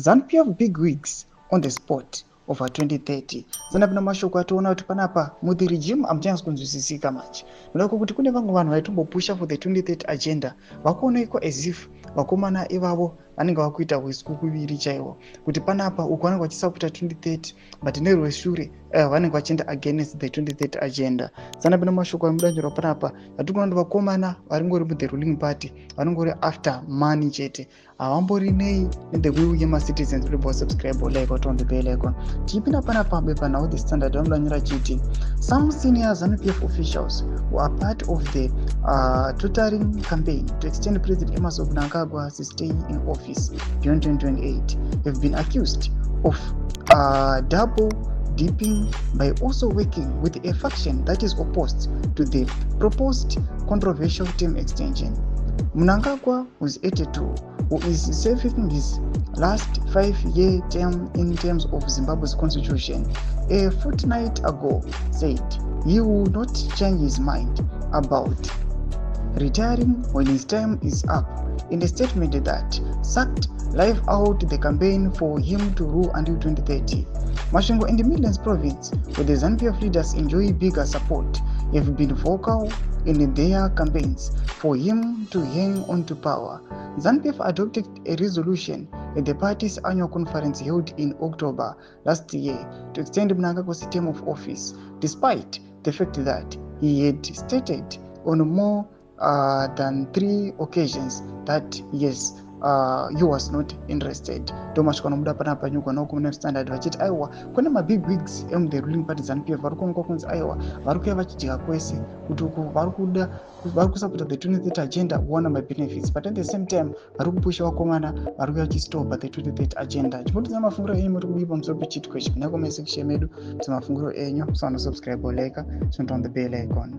ZANU-PF big wigs on the spot over 2030. Zanapina mashoko ationa kuti panapa muti regime amchanyatsi kunzwisisika manje. Nodako kuti kune vamwe vanhu vaitombopusha for the 2030 agenda vakuonekwa as if vakomana ivavo vanenge vakuita hwesiku kuviri chaiwo kuti panapa uku vanenge vachisapota 2030 but nerweshure vanenge vachienda against the 2030 agenda. Zanapina mashoko amudanjirwa panapa atikuona kuti vakomana varingori muthe ruling party varingori after money chete havambori nei the will yema-citizens kuti subscribe like on the bell icon. Tichipinda panapa bepa now the standard vanodanyira chiti some senior ZANU-PF officials who are part of the tutoring campaign to extend President Emmerson Mnangagwa to stay in office beyond 2028 have been accused of double dipping by also working with a faction that is opposed to the proposed controversial term extension. Mnangagwa, who is 82, who is serving his last 5-year term in terms of Zimbabwe's constitution, a fortnight ago said he will not change his mind about retiring when his term is up, in a statement that sucked life out the campaign for him to rule until 2030. Masvingo and the Midlands province, where the ZANU-PF leaders enjoy bigger support, have been vocal in their campaigns for him to hang on to power. ZANU-PF adopted a resolution at the party's annual conference held in October last year to extend Mnangagwa's term of office, despite the fact that he had stated on more than 3 occasions that yes, he was not interested. Thomas Konomuda panapa nyuko na huko standard vachiti aiwa kuna mabig wigs the ruling party ZANU-PF varikuonekwa kunzi aiwa varikuya vachidyika kwese kuti uku varikusapota the 2030 agenda kuona benefits, but at the same time varikupusha vakomana varikuya vachistopa the 2030 agenda. Chipotudza mafungiro enyu muri kudipa musoro pechitwechi kunako mesection medu kuti mafungiro enyu, so subscribe like, turn on the bell icon.